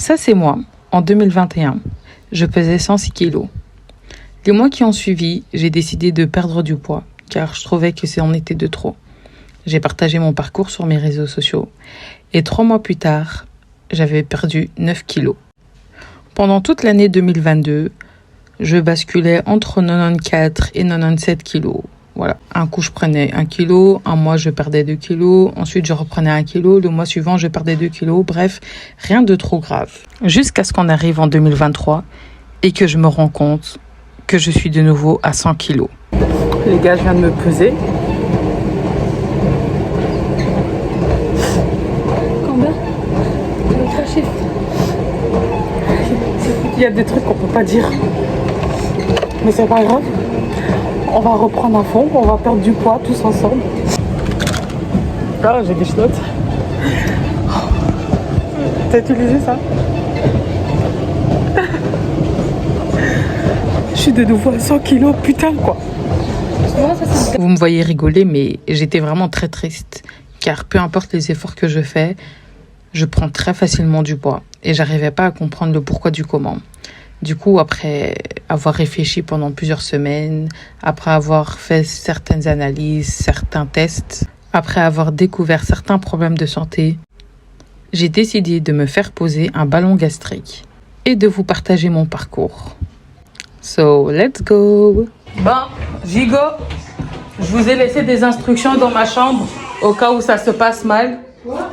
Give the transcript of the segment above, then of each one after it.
Ça, c'est moi, en 2021. Je pesais 106 kilos. Les mois qui ont suivi, j'ai décidé de perdre du poids, car je trouvais que c'en était de trop. J'ai partagé mon parcours sur mes réseaux sociaux. Et 3 mois plus tard, j'avais perdu 9 kilos. Pendant toute l'année 2022, je basculais entre 94 et 97 kilos. Voilà. Un coup, je prenais 1 kilo. Un mois, je perdais 2 kilos. Ensuite, je reprenais 1 kilo. Le mois suivant, je perdais 2 kilos. Bref, rien de trop grave. Jusqu'à ce qu'on arrive en 2023 et que je me rends compte que je suis de nouveau à 100 kilos. Les gars, je viens de me peser. Combien? Je vais cracher. Il y a des trucs qu'on peut pas dire. Mais c'est pas grave. On va reprendre à fond, on va perdre du poids tous ensemble. Ah, j'ai des chenottes. T'as utilisé ça? Je suis de nouveau à 100 kilos, putain quoi. Vous me voyez rigoler, mais j'étais vraiment très triste. Car peu importe les efforts que je fais, je prends très facilement du poids. Et j'arrivais pas à comprendre le pourquoi du comment. Du coup, après avoir réfléchi pendant plusieurs semaines, après avoir fait certaines analyses, certains tests, après avoir découvert certains problèmes de santé, j'ai décidé de me faire poser un ballon gastrique et de vous partager mon parcours. So, let's go! Bon, Gigo, je vous ai laissé des instructions dans ma chambre au cas où ça se passe mal. Quoi?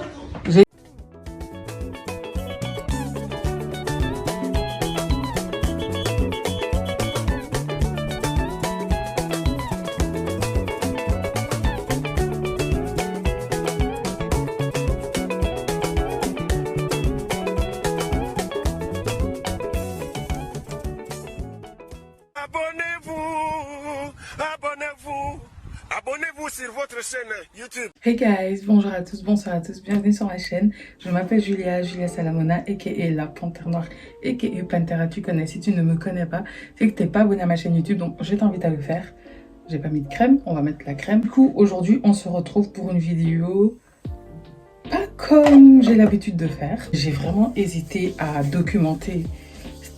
Abonnez-vous sur votre chaîne YouTube. Hey guys, bonjour à tous, bonsoir à tous, bienvenue sur ma chaîne. Je m'appelle Julia Salamona, aka la Panthère Noire, aka Pantera. Tu connais, si tu ne me connais pas, c'est que t'es pas abonné à ma chaîne YouTube, donc je t'invite à le faire. J'ai pas mis de crème, on va mettre la crème. Du coup, aujourd'hui, on se retrouve pour une vidéo pas comme j'ai l'habitude de faire. J'ai vraiment hésité à documenter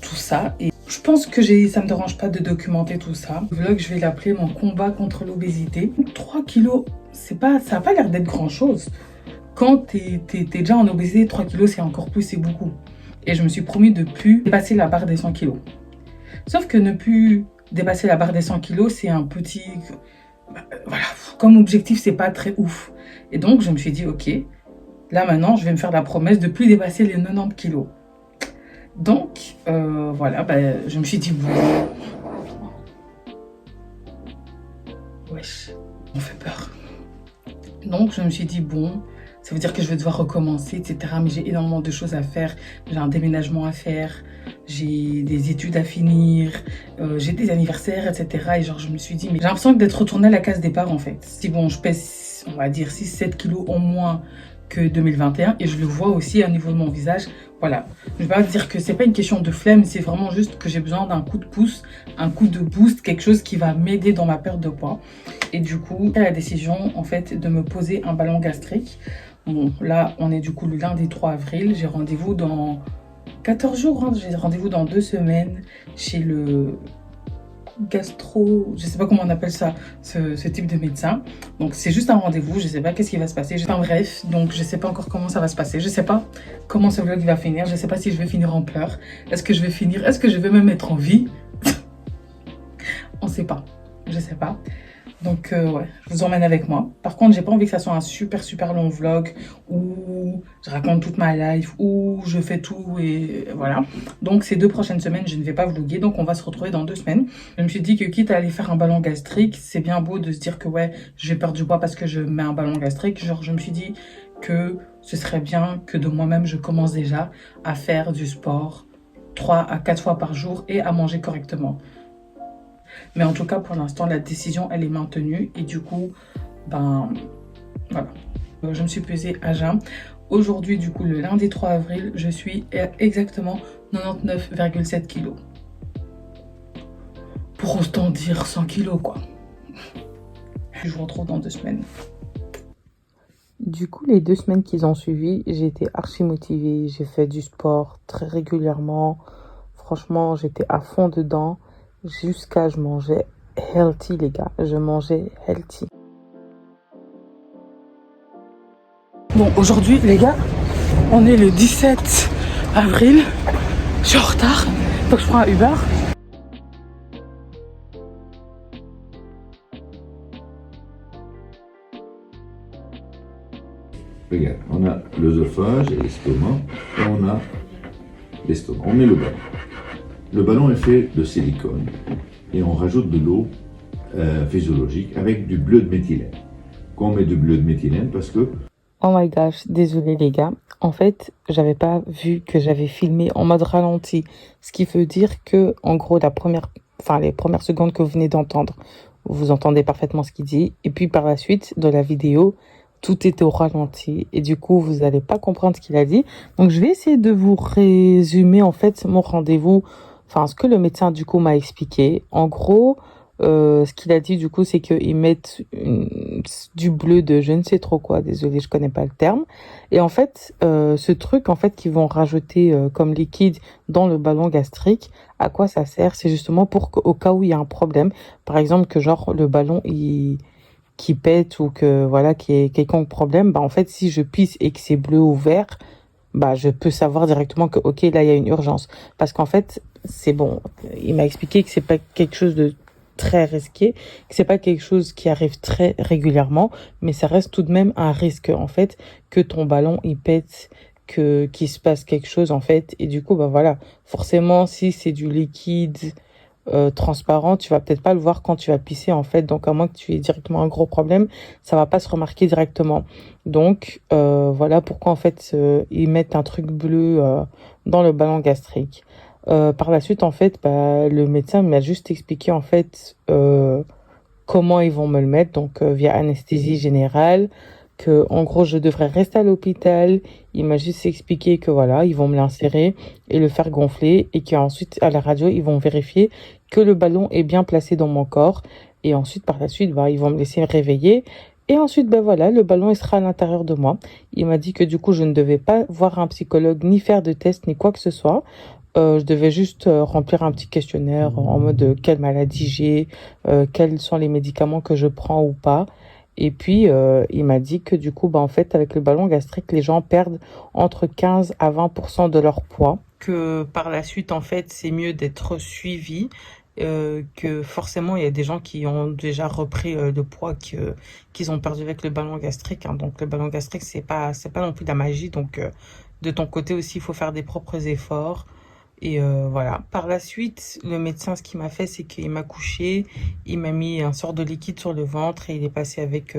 tout ça et je pense que ça me dérange pas de documenter tout ça. Le vlog, je vais l'appeler mon combat contre l'obésité. 3 kilos, ça n'a pas l'air d'être grand chose. Quand t'es déjà en obésité, 3 kilos, c'est encore plus, c'est beaucoup. Et je me suis promis de plus dépasser la barre des 100 kilos. Sauf que ne plus dépasser la barre des 100 kilos, c'est un petit... Voilà, comme objectif, c'est pas très ouf. Et donc, je me suis dit, ok, là maintenant, je vais me faire la promesse de plus dépasser les 90 kilos. Donc, voilà, je me suis dit, bon, wesh, on fait peur. Donc, je me suis dit, bon, ça veut dire que je vais devoir recommencer, etc. Mais j'ai énormément de choses à faire. J'ai un déménagement à faire, j'ai des études à finir, j'ai des anniversaires, etc. Et genre, je me suis dit, mais j'ai l'impression d'être retournée à la case départ, en fait. Si bon, je pèse, on va dire, 6-7 kilos en moins que 2021 et je le vois aussi au niveau de mon visage. Voilà, je vais pas dire que c'est pas une question de flemme, c'est vraiment juste que j'ai besoin d'un coup de pouce, un coup de boost, quelque chose qui va m'aider dans ma perte de poids. Et du coup, j'ai la décision en fait de me poser un ballon gastrique. Bon, là, on est du coup le lundi 3 avril, j'ai rendez-vous dans 14 jours, hein. J'ai rendez-vous dans 2 semaines chez le gastro, je sais pas comment on appelle ça, ce type de médecin. Donc c'est juste un rendez-vous, je sais pas qu'est-ce qui va se passer. Enfin bref, donc je sais pas encore comment ça va se passer. Je sais pas comment ce vlog va finir. Je sais pas si je vais finir en pleurs. Est-ce que je vais même être en vie? On sait pas. Je sais pas. Donc ouais, je vous emmène avec moi. Par contre, j'ai pas envie que ça soit un super long vlog où je raconte toute ma life, où je fais tout et voilà. Donc ces 2 prochaines semaines, je ne vais pas vlogger. Donc on va se retrouver dans 2 semaines. Je me suis dit que quitte à aller faire un ballon gastrique, c'est bien beau de se dire que ouais, je vais perdre du poids parce que je mets un ballon gastrique. Genre je me suis dit que ce serait bien que de moi-même, je commence déjà à faire du sport 3 à 4 fois par jour et à manger correctement. Mais en tout cas, pour l'instant, la décision, elle est maintenue. Et du coup, ben, voilà. Je me suis pesée à jeun. Aujourd'hui, du coup, le lundi 3 avril, je suis à exactement 99,7 kilos. Pour autant dire 100 kilos, quoi. Je vous retrouve dans 2 semaines. Du coup, les 2 semaines qui ont suivi, j'ai été archi motivée. J'ai fait du sport très régulièrement. Franchement, j'étais à fond dedans. Jusqu'à je mangeais healthy, les gars. Je mangeais healthy. Bon, aujourd'hui, les gars, on est le 17 avril. Je suis en retard. Donc, je prends un Uber. Regarde, on a l'œsophage et l'estomac, et on a l'estomac. On met le ballon. Le ballon est fait de silicone et on rajoute de l'eau physiologique avec du bleu de méthylène. Qu'on met du bleu de méthylène parce que... Oh my gosh, désolé les gars. En fait, j'avais pas vu que j'avais filmé en mode ralenti. Ce qui veut dire que, en gros, les premières secondes que vous venez d'entendre, vous entendez parfaitement ce qu'il dit. Et puis par la suite de la vidéo, tout était au ralenti. Et du coup, vous n'allez pas comprendre ce qu'il a dit. Donc, je vais essayer de vous résumer, en fait, mon rendez-vous. Enfin, ce que le médecin, du coup, m'a expliqué. En gros, ce qu'il a dit, du coup, c'est qu'ils mettent du bleu de je ne sais trop quoi. Désolée, je connais pas le terme. Et en fait, ce truc, en fait, qu'ils vont rajouter comme liquide dans le ballon gastrique, à quoi ça sert? C'est justement pour qu'au cas où il y a un problème, par exemple, que genre le ballon, qui pète ou que voilà qu'il y ait quelconque problème, bah en fait si je pisse et que c'est bleu ou vert, bah je peux savoir directement que ok là il y a une urgence, parce qu'en fait c'est bon, il m'a expliqué que c'est pas quelque chose de très risqué, que c'est pas quelque chose qui arrive très régulièrement, mais ça reste tout de même un risque en fait que ton ballon il pète, que qu'il se passe quelque chose en fait, et du coup bah voilà, forcément si c'est du liquide transparent, tu vas peut-être pas le voir quand tu vas pisser en fait, donc à moins que tu aies directement un gros problème, ça va pas se remarquer directement. Donc voilà pourquoi en fait ils mettent un truc bleu dans le ballon gastrique. Par la suite en fait, le médecin m'a juste expliqué en fait comment ils vont me le mettre, donc via anesthésie générale, que en gros je devrais rester à l'hôpital. Il m'a juste expliqué que voilà, ils vont me l'insérer et le faire gonfler, et qu'ensuite à la radio ils vont vérifier que le ballon est bien placé dans mon corps, et ensuite par la suite ils vont me laisser me réveiller, et ensuite voilà, le ballon il sera à l'intérieur de moi. Il m'a dit que du coup je ne devais pas voir un psychologue, ni faire de tests, ni quoi que ce soit. Je devais juste remplir un petit questionnaire en mode quelle maladie j'ai, quels sont les médicaments que je prends ou pas. Et puis, il m'a dit que du coup, en fait, avec le ballon gastrique, les gens perdent entre 15 à 20% de leur poids. Que par la suite, en fait, c'est mieux d'être suivi. Que forcément, il y a des gens qui ont déjà repris le poids qu'ils ont perdu avec le ballon gastrique. Hein. Donc, le ballon gastrique, c'est pas non plus de la magie. Donc, de ton côté aussi, il faut faire des propres efforts. Et voilà. Par la suite, le médecin, ce qu'il m'a fait, c'est qu'il m'a couché, il m'a mis un sort de liquide sur le ventre et il est passé avec...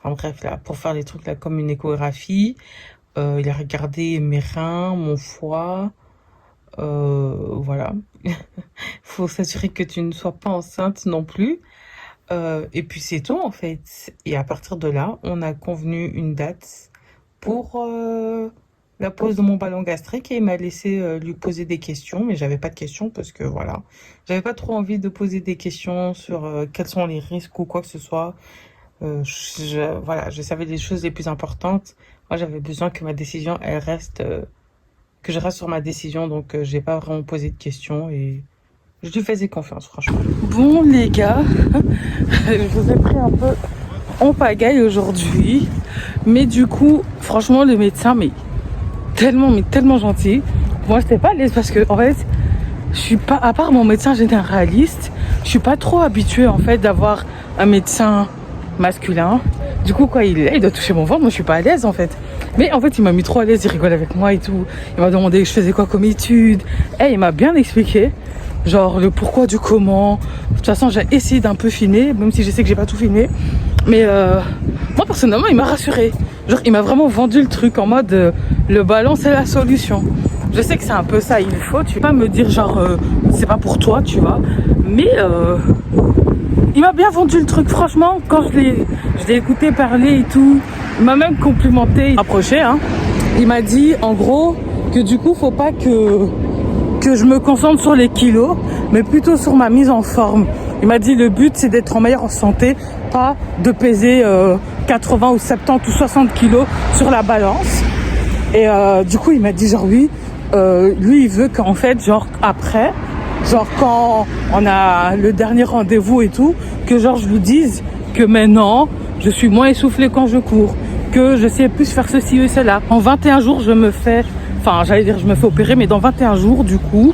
Enfin bref, là, pour faire des trucs là comme une échographie. Il a regardé mes reins, mon foie. Voilà. Faut s'assurer que tu ne sois pas enceinte non plus. Et puis c'est tout en fait. Et à partir de là, on a convenu une date pour... la pose de mon ballon gastrique, et il m'a laissé lui poser des questions, mais j'avais pas de questions parce que voilà, j'avais pas trop envie de poser des questions sur quels sont les risques ou quoi que ce soit. Voilà, je savais les choses les plus importantes. Moi, j'avais besoin que ma décision, elle reste, que je reste sur ma décision, donc j'ai pas vraiment posé de questions et je lui faisais confiance, franchement. Bon les gars, je vous ai pris un peu en pagaille aujourd'hui, mais du coup, franchement, le médecin, mais tellement gentil. Moi j'étais pas à l'aise parce que en fait je suis pas, à part mon médecin généraliste, je suis pas trop habituée en fait d'avoir un médecin masculin. Du coup quand il est là, il doit toucher mon ventre, moi je suis pas à l'aise en fait. Mais en fait il m'a mis trop à l'aise, il rigole avec moi et tout. Il m'a demandé je faisais quoi comme études. Et il m'a bien expliqué genre le pourquoi du comment. De toute façon j'ai essayé d'un peu filmer, même si je sais que j'ai pas tout filmé. Mais moi personnellement il m'a rassuré. Genre il m'a vraiment vendu le truc en mode le ballon c'est la solution. Je sais que c'est un peu ça, il faut, tu peux pas me dire genre c'est pas pour toi, tu vois. Mais il m'a bien vendu le truc, franchement, quand je l'ai écouté parler et tout, il m'a même complimenté, approché, hein. Il m'a dit en gros que du coup faut pas que je me concentre sur les kilos, mais plutôt sur ma mise en forme. Il m'a dit le but c'est d'être en meilleure santé, pas de peser 80 ou 70 ou 60 kilos sur la balance. Et du coup, il m'a dit genre oui, lui, il veut qu'en fait, genre après, genre quand on a le dernier rendez-vous et tout, que genre je lui dise que maintenant, je suis moins essoufflée quand je cours, que je sais plus faire ceci et cela. En 21 jours, je me fais opérer, mais dans 21 jours, du coup,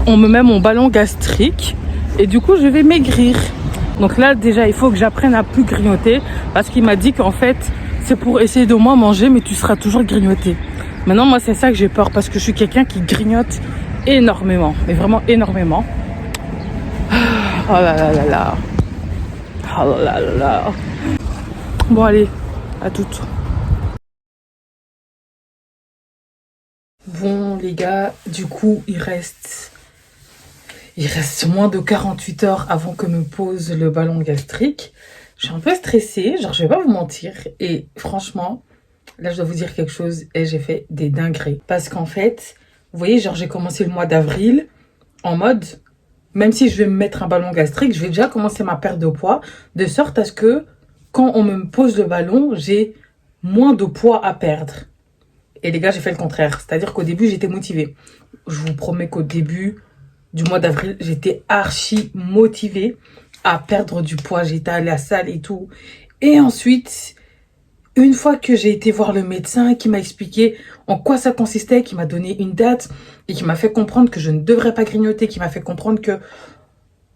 on me met mon ballon gastrique et du coup, je vais maigrir. Donc là, déjà, il faut que j'apprenne à plus grignoter parce qu'il m'a dit qu'en fait, c'est pour essayer de moins manger, mais tu seras toujours grignoté. Maintenant, moi, c'est ça que j'ai peur parce que je suis quelqu'un qui grignote énormément, mais vraiment énormément. Oh là là là là. Oh là là là là. Bon, allez, à toutes. Bon, les gars, du coup, il reste moins de 48 heures avant que me pose le ballon gastrique. Je suis un peu stressée, genre, je vais pas vous mentir. Et franchement, là, je dois vous dire quelque chose et j'ai fait des dingueries. Parce qu'en fait, vous voyez, genre, j'ai commencé le mois d'avril en mode, même si je vais me mettre un ballon gastrique, je vais déjà commencer ma perte de poids, de sorte à ce que, quand on me pose le ballon, j'ai moins de poids à perdre. Et les gars, j'ai fait le contraire. C'est-à-dire qu'au début, j'étais motivée. Je vous promets qu'au début du mois d'avril, j'étais archi motivée à perdre du poids. J'étais à la salle et tout. Et ensuite, une fois que j'ai été voir le médecin qui m'a expliqué en quoi ça consistait, qui m'a donné une date et qui m'a fait comprendre que je ne devrais pas grignoter, qui m'a fait comprendre que,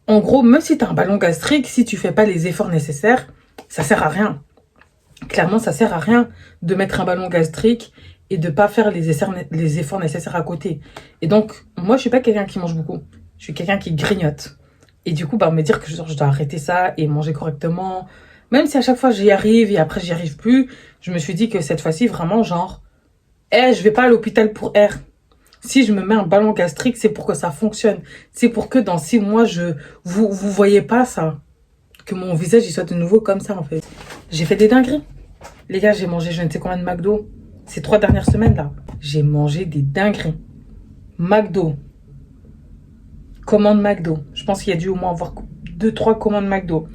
en gros, même si tu as un ballon gastrique, si tu fais pas les efforts nécessaires, ça sert à rien. Clairement, ça sert à rien de mettre un ballon gastrique et de pas faire les efforts nécessaires à côté. Et donc, moi, je suis pas quelqu'un qui mange beaucoup. Je suis quelqu'un qui grignote. Et du coup, bah, me dire que genre, je dois arrêter ça et manger correctement, même si à chaque fois j'y arrive et après j'y arrive plus, je me suis dit que cette fois-ci, vraiment, genre, je vais pas à l'hôpital pour R. Si je me mets un ballon gastrique, c'est pour que ça fonctionne. C'est pour que dans 6 mois, vous voyez pas ça. Que mon visage, il soit de nouveau comme ça, en fait. J'ai fait des dingueries. Les gars, j'ai mangé je ne sais combien de McDo. Ces 3 dernières semaines, là, j'ai mangé des dingueries. McDo. Commande McDo. Je pense qu'il y a dû au moins avoir 2-3 commandes McDo.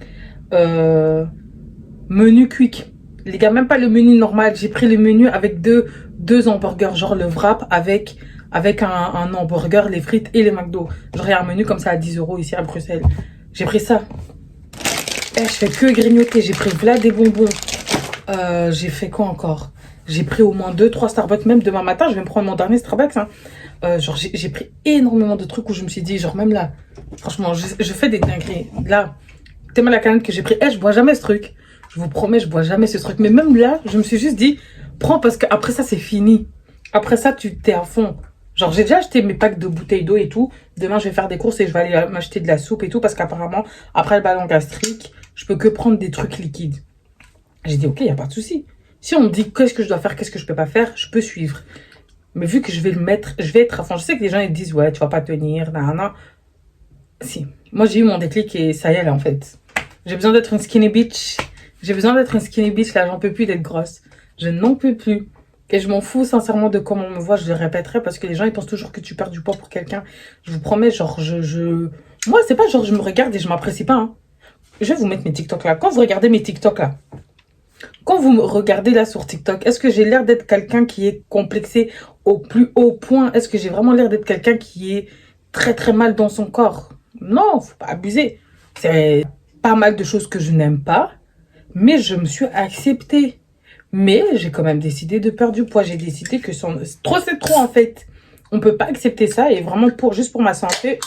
Menu quick. Les gars, même pas le menu normal. J'ai pris le menu avec deux hamburgers, genre le wrap avec un hamburger, les frites et les McDo. Genre, il y a un menu comme ça à 10 € ici à Bruxelles. J'ai pris ça. Je fais que grignoter. J'ai pris là des bonbons. J'ai fait quoi encore? J'ai pris au moins 2-3 Starbucks. Même demain matin, je vais me prendre mon dernier Starbucks. Hein. Genre, j'ai pris énormément de trucs où je me suis dit, genre, même là, franchement, je fais des dingueries. Là, tellement la canette que j'ai pris. Je bois jamais ce truc. Je vous promets, je bois jamais ce truc. Mais même là, je me suis juste dit, prends parce qu'après ça, c'est fini. Après ça, tu t'es à fond. Genre, j'ai déjà acheté mes packs de bouteilles d'eau et tout. Demain, je vais faire des courses et je vais aller m'acheter de la soupe et tout. Parce qu'apparemment, après le ballon gastrique, je peux que prendre des trucs liquides. J'ai dit, ok, il n'y a pas de souci. Si on me dit qu'est-ce que je dois faire, qu'est-ce que je peux pas faire, je peux suivre. Mais vu que je vais le mettre, je vais être à fond. Je sais que les gens, ils disent, ouais, tu vas pas tenir, nan. Si. Moi, j'ai eu mon déclic et ça y est, là, en fait. J'ai besoin d'être une skinny bitch. J'ai besoin d'être une skinny bitch, là, j'en peux plus d'être grosse. Je n'en peux plus. Et je m'en fous, sincèrement, de comment on me voit, je le répéterai, parce que les gens, ils pensent toujours que tu perds du poids pour quelqu'un. Je vous promets, genre, moi, c'est pas genre, je me regarde et je m'apprécie pas, hein. Je vais vous mettre mes TikTok, là. Quand vous regardez mes TikTok, là, quand vous me regardez, là, sur TikTok, est-ce que j'ai l'air d'être quelqu'un qui est complexé au plus haut point? Est-ce que j'ai vraiment l'air d'être quelqu'un qui est très, très mal dans son corps? Non, faut pas abuser. C'est pas mal de choses que je n'aime pas. Mais je me suis acceptée. Mais j'ai quand même décidé de perdre du poids. J'ai décidé que trop, c'est trop, en fait. On peut pas accepter ça. Et vraiment, juste pour ma santé,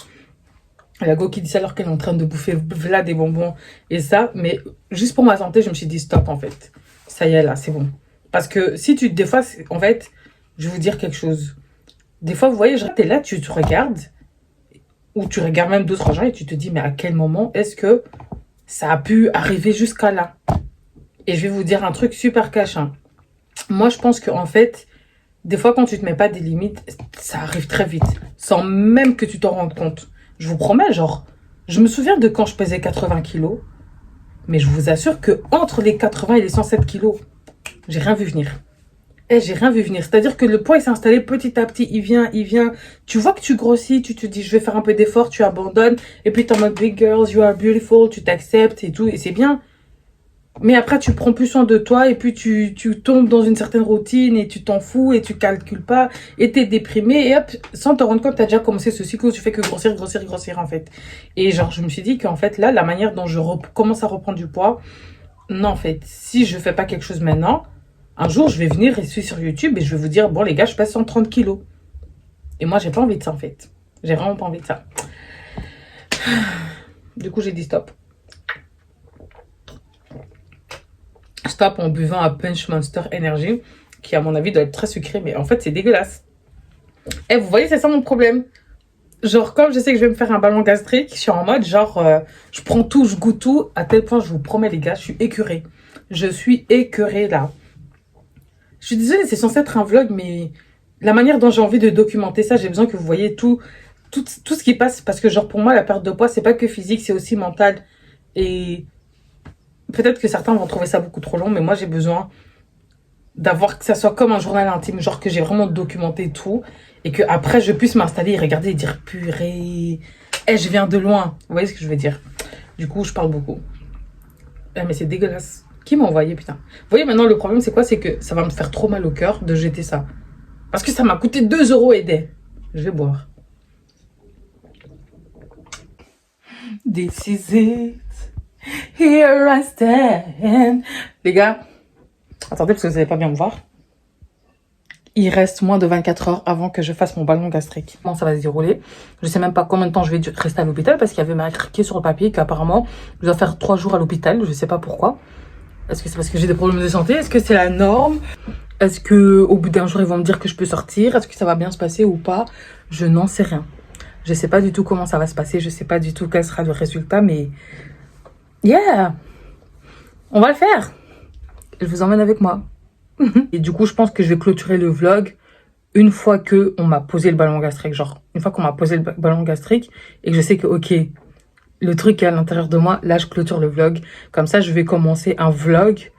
la go qui dit ça alors qu'elle est en train de bouffer là des bonbons et ça. Mais juste pour ma santé, je me suis dit stop, en fait. Ça y est, là, c'est bon. Parce que si des fois, en fait, je vais vous dire quelque chose. Des fois, vous voyez, t'es là, tu te regardes. Ou tu regardes même d'autres gens et tu te dis, mais à quel moment est-ce que ça a pu arriver jusqu'à là? Et je vais vous dire un truc super cash. Hein. Moi, je pense qu'en fait, des fois, quand tu te mets pas des limites, ça arrive très vite. Sans même que tu t'en rendes compte. Je vous promets, genre, je me souviens de quand je pesais 80 kilos. Mais je vous assure que entre les 80 et les 107 kilos, j'ai rien vu venir. J'ai rien vu venir. C'est-à-dire que le poids, il s'est installé petit à petit. Il vient. Tu vois que tu grossis, tu te dis, je vais faire un peu d'effort, tu abandonnes. Et puis, t'es en mode, big girls, you are beautiful, tu t'acceptes et tout. Et c'est bien. Mais après, tu prends plus soin de toi et puis tu tombes dans une certaine routine et tu t'en fous et tu calcules pas et t'es déprimé et hop, sans te rendre compte, t'as déjà commencé ce cycle où tu fais que grossir, grossir, grossir en fait. Et genre, je me suis dit qu'en fait, là, la manière dont je commence à reprendre du poids, non, en fait, si je fais pas quelque chose maintenant, un jour, je vais venir et je suis sur YouTube et je vais vous dire, bon, les gars, je pèse 130 kilos. Et moi, j'ai pas envie de ça en fait. J'ai vraiment pas envie de ça. Du coup, j'ai dit stop. Stop en buvant un Punch Monster Energy qui à mon avis doit être très sucré mais en fait c'est dégueulasse. Et vous voyez, c'est ça mon problème. Genre comme je sais que je vais me faire un ballon gastrique, je suis en mode genre je prends tout, je goûte tout à tel point, je vous promets les gars, je suis écœurée. Je suis écœurée là. Je suis désolée, c'est censé être un vlog mais la manière dont j'ai envie de documenter ça, j'ai besoin que vous voyez tout ce qui passe parce que genre pour moi la perte de poids c'est pas que physique, c'est aussi mental et peut-être que certains vont trouver ça beaucoup trop long, mais moi, j'ai besoin d'avoir que ça soit comme un journal intime, genre que j'ai vraiment documenté tout et que après je puisse m'installer et regarder et dire purée, je viens de loin. Vous voyez ce que je veux dire? Du coup, je parle beaucoup. Mais c'est dégueulasse. Qui m'a envoyé, putain? Vous voyez, maintenant, le problème, c'est quoi? C'est que ça va me faire trop mal au cœur de jeter ça. Parce que ça m'a coûté 2 € et des. Je vais boire. This is it. Here I stand. Les gars, attendez parce que vous n'allez pas bien me voir. Il reste moins de 24 heures avant que je fasse mon ballon gastrique. Comment ça va se dérouler? Je sais même pas combien de temps je vais rester à l'hôpital parce qu'il y avait marqué sur le papier qu'apparemment je dois faire 3 jours à l'hôpital. Je sais pas pourquoi. Est-ce que c'est parce que j'ai des problèmes de santé? Est-ce que c'est la norme? Est-ce que au bout d'un jour ils vont me dire que je peux sortir? Est-ce que ça va bien se passer ou pas? Je n'en sais rien. Je sais pas du tout comment ça va se passer. Je sais pas du tout quel sera le résultat, mais yeah, on va le faire. Je vous emmène avec moi. Et du coup, je pense que je vais clôturer le vlog une fois que on m'a posé le ballon gastrique. Genre, une fois qu'on m'a posé le ballon gastrique et que je sais que, ok, le truc est à l'intérieur de moi, là, je clôture le vlog. Comme ça, je vais commencer un vlog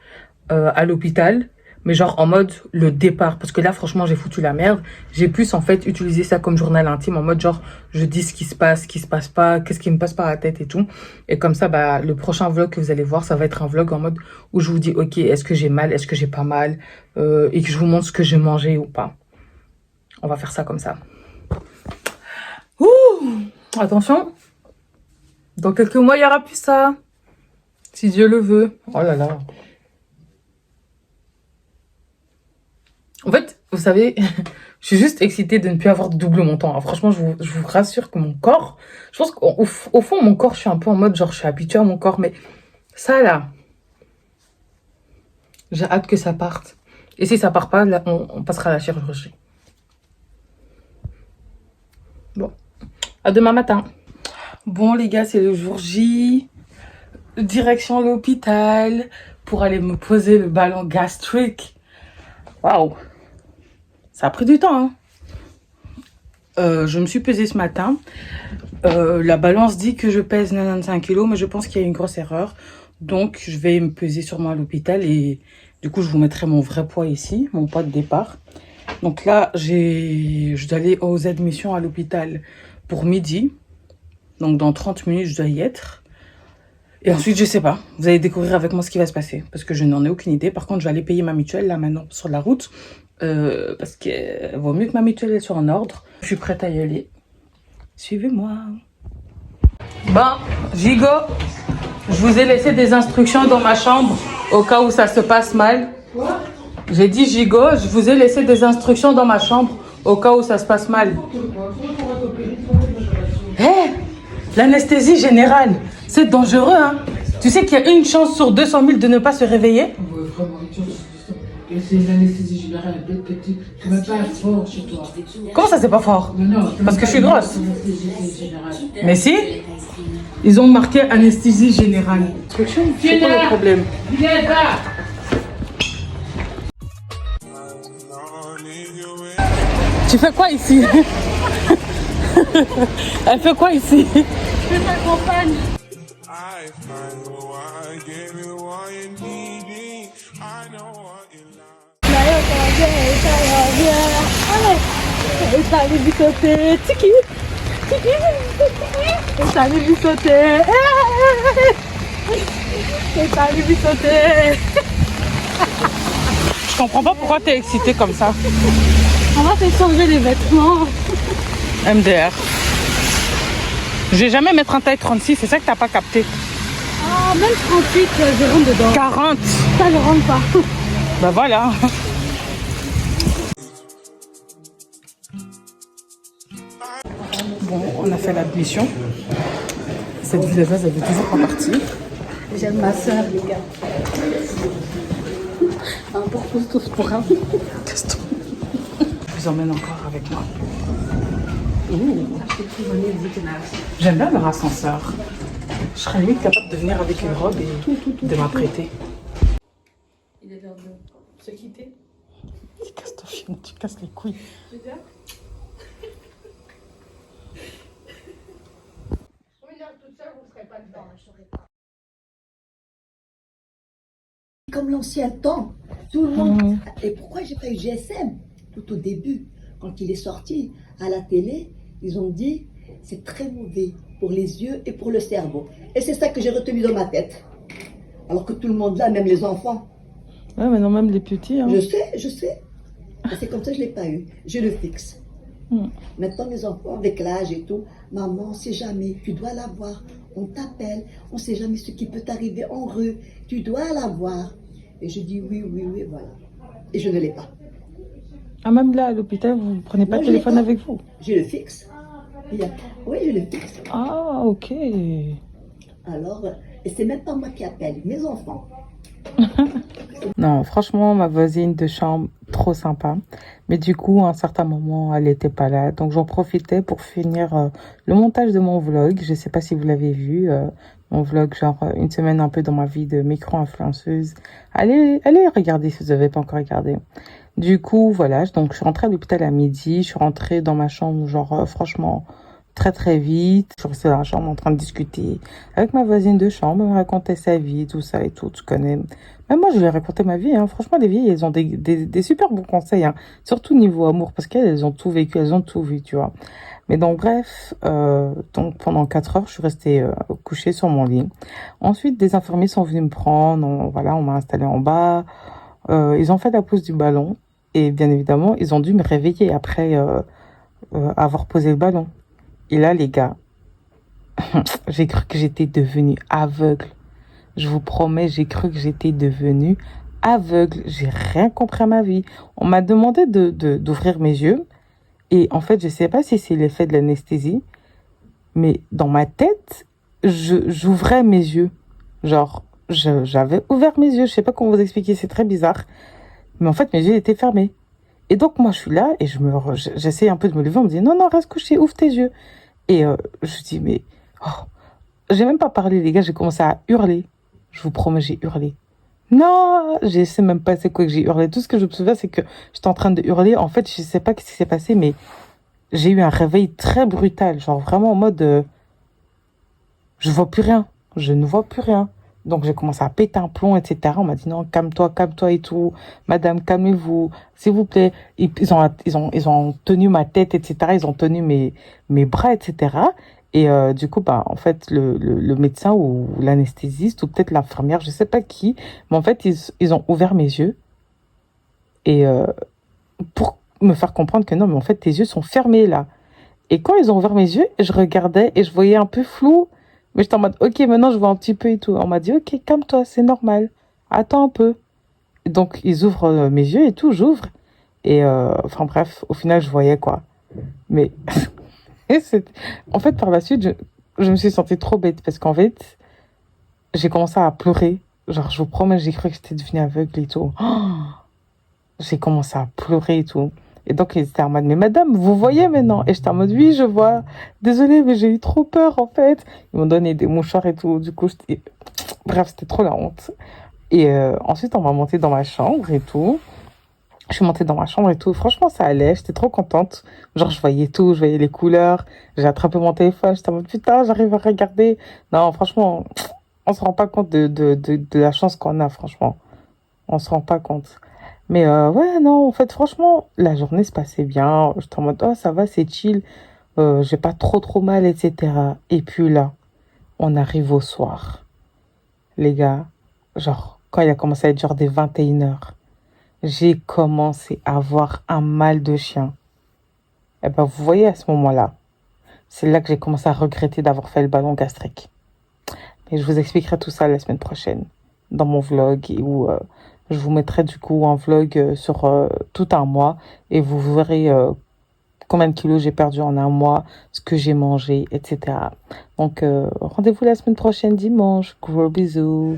à l'hôpital. Mais genre en mode le départ. Parce que là, franchement, j'ai foutu la merde. J'ai plus, en fait, utilisé ça comme journal intime. En mode genre, je dis ce qui se passe pas, qu'est-ce qui me passe par la tête et tout. Et comme ça, bah, le prochain vlog que vous allez voir, ça va être un vlog en mode où je vous dis, ok, est-ce que j'ai mal, est-ce que j'ai pas mal, et que je vous montre ce que j'ai mangé ou pas. On va faire ça comme ça. Ouh, attention. Dans quelques mois, il y aura plus ça. Si Dieu le veut. Oh là là. En fait, vous savez, je suis juste excitée de ne plus avoir de double montant. Alors, franchement, je vous rassure que mon corps, je pense qu'au fond, mon corps, je suis un peu en mode, genre, je suis habituée à mon corps. Mais ça, là, j'ai hâte que ça parte. Et si ça part pas, là, on passera à la chirurgie. Bon, à demain matin. Bon, les gars, c'est le jour J. Direction l'hôpital pour aller me poser le ballon gastrique. Waouh! Ça a pris du temps, hein. Je me suis pesée ce matin. La balance dit que je pèse 95 kilos, mais je pense qu'il y a une grosse erreur. Donc, je vais me peser sûrement à l'hôpital et du coup, je vous mettrai mon vrai poids ici, mon poids de départ. Donc là, je dois aller aux admissions à l'hôpital pour midi. Donc, dans 30 minutes, je dois y être. Et ensuite, je sais pas. Vous allez découvrir avec moi ce qui va se passer. Parce que je n'en ai aucune idée. Par contre, je vais aller payer ma mutuelle, là, maintenant, sur la route. Parce qu'il vaut mieux que ma mutuelle soit en ordre. Je suis prête à y aller. Suivez-moi. Bon, Gigo, je vous ai laissé des instructions dans ma chambre au cas où ça se passe mal. Quoi? J'ai dit Gigo, je vous ai laissé des instructions dans ma chambre au cas où ça se passe mal. Hé, l'anesthésie générale, c'est dangereux, hein. Tu sais qu'il y a une chance sur 200 000 de ne pas se réveiller? C'est une anesthésie générale, peut-être que tu ne vas pas être fort chez toi. Comment ça, c'est pas fort? Non, parce que je suis grosse. Anesthésie générale. Mais si, ils ont marqué anesthésie générale. C'est quoi le problème? Viens là. Tu fais quoi ici? Elle fait quoi ici? Je t'accompagne. Et ça allait lui sauter. Tiki. Tiki. Et ça allait lui sauter. Et t'as allé lui sauter. Je comprends pas pourquoi t'es excitée comme ça. On va te changer les vêtements. MDR. Je vais jamais mettre un taille 36, c'est ça que t'as pas capté. Ah, même 38, je rentre dedans. 40. Ça, je rentre pas. Bah voilà. Bon, on a fait l'admission. Cette villeuse, elle veut toujours pas partir. J'aime ma soeur, les gars. Un pour tous pour un. Je vous emmène encore avec moi. J'aime bien leur ascenseur. Je serais limite capable de venir avec une robe et de m'apprêter. Il est l'heure de se quitter. Tu casses ton film, tu casses les couilles. Comme l'ancien temps, tout le monde. Et pourquoi j'ai pas eu GSM tout au début, quand il est sorti à la télé, ils ont dit c'est très mauvais pour les yeux et pour le cerveau. Et c'est ça que j'ai retenu dans ma tête. Alors que tout le monde là, même les enfants. Ouais, mais non, même les petits. Hein. Je sais. Et c'est comme ça que je l'ai pas eu. Je le fixe. Maintenant, les enfants, avec l'âge et tout, maman, on sait jamais, tu dois l'avoir. On t'appelle, on sait jamais ce qui peut t'arriver en rue. Tu dois l'avoir. Et je dis oui, voilà. Et je ne l'ai pas. Ah, même là, à l'hôpital, vous ne prenez pas Non, le je l'ai téléphone pas. avec vous? Je le fixe. Oui, je le fixe. Ah, ok. Alors, et c'est même pas moi qui appelle, mes enfants. Non, franchement, ma voisine de chambre, trop sympa. Mais du coup, à un certain moment, elle n'était pas là. Donc, j'en profitais pour finir le montage de mon vlog. Je ne sais pas si vous l'avez vu. Mon vlog, genre une semaine un peu dans ma vie de micro-influenceuse. Allez regarder si vous n'avez pas encore regardé. Du coup, voilà. Donc, je suis rentrée à l'hôpital à midi. Je suis rentrée dans ma chambre, genre, franchement, très, très vite. Je suis restée dans la chambre en train de discuter avec ma voisine de chambre. Elle me racontait sa vie, tout ça et tout. Tu connais. Même moi, je lui ai raconté ma vie. Hein. Franchement, les vieilles, elles ont des super bons conseils. Hein. Surtout niveau amour, parce qu'elles ont tout vécu, elles ont tout vu, tu vois. Mais donc, bref, donc pendant 4 heures, je suis restée couchée sur mon lit. Ensuite, des infirmiers sont venus me prendre. On m'a installée en bas. Ils ont fait la pose du ballon. Et bien évidemment, ils ont dû me réveiller après avoir posé le ballon. Et là, les gars, j'ai cru que j'étais devenue aveugle. Je vous promets, j'ai cru que j'étais devenue aveugle. J'ai rien compris à ma vie. On m'a demandé d'ouvrir mes yeux. Et en fait, je ne sais pas si c'est l'effet de l'anesthésie, mais dans ma tête, j'ouvrais mes yeux. Genre, j'avais ouvert mes yeux. Je ne sais pas comment vous expliquer, c'est très bizarre. Mais en fait, mes yeux étaient fermés. Et donc, moi, je suis là et j'essaie un peu de me lever. On me dit, non, reste couché, ouvre tes yeux. Et je dis, mais... Oh, j'ai même pas parlé, les gars. J'ai commencé à hurler. Je vous promets, j'ai hurlé. Non, je sais même pas c'est quoi que j'ai hurlé. Tout ce que je me souviens, c'est que j'étais en train de hurler. En fait, je sais pas ce qui s'est passé, mais j'ai eu un réveil très brutal. Genre vraiment en mode... je vois plus rien. Je ne vois plus rien. Donc, j'ai commencé à péter un plomb, etc. On m'a dit non, calme-toi et tout. Madame, calmez-vous, s'il vous plaît. Ils ont tenu ma tête, etc. Ils ont tenu mes bras, etc. Et du coup, en fait, le médecin ou l'anesthésiste ou peut-être l'infirmière, je sais pas qui, mais en fait, ils ont ouvert mes yeux et pour me faire comprendre que non, mais en fait, tes yeux sont fermés là. Et quand ils ont ouvert mes yeux, je regardais et je voyais un peu flou, mais j'étais en mode, ok, maintenant je vois un petit peu et tout. On m'a dit, ok, calme-toi, c'est normal, attends un peu. Et donc, ils ouvrent mes yeux et tout, j'ouvre. Et enfin bref, au final, je voyais quoi. Mais... En fait, par la suite, je me suis sentie trop bête parce qu'en fait, j'ai commencé à pleurer. Genre, je vous promets, j'ai cru que j'étais devenue aveugle et tout. Oh, j'ai commencé à pleurer et tout. Et donc, ils étaient en mode, mais madame, vous voyez maintenant? Et j'étais en mode, oui, je vois. Désolée, mais j'ai eu trop peur, en fait. Ils m'ont donné des mouchoirs et tout. Du coup, bref, c'était trop la honte. Et ensuite, on m'a monté dans ma chambre et tout. Je suis montée dans ma chambre et tout. Franchement, ça allait. J'étais trop contente. Genre, je voyais tout. Je voyais les couleurs. J'ai attrapé mon téléphone. J'étais en mode, putain, j'arrive à regarder. Non, franchement, on se rend pas compte de la chance qu'on a, franchement. On se rend pas compte. Mais ouais, non, en fait, franchement, la journée se passait bien. J'étais en mode, oh, ça va, c'est chill. J'ai pas trop mal, etc. Et puis là, on arrive au soir. Les gars, genre, quand il a commencé à être genre des 21h, j'ai commencé à avoir un mal de chien. Et ben, vous voyez, à ce moment-là, c'est là que j'ai commencé à regretter d'avoir fait le ballon gastrique. Et je vous expliquerai tout ça la semaine prochaine dans mon vlog où je vous mettrai du coup un vlog sur tout un mois et vous verrez combien de kilos j'ai perdu en un mois, ce que j'ai mangé, etc. Donc rendez-vous la semaine prochaine dimanche. Gros bisous.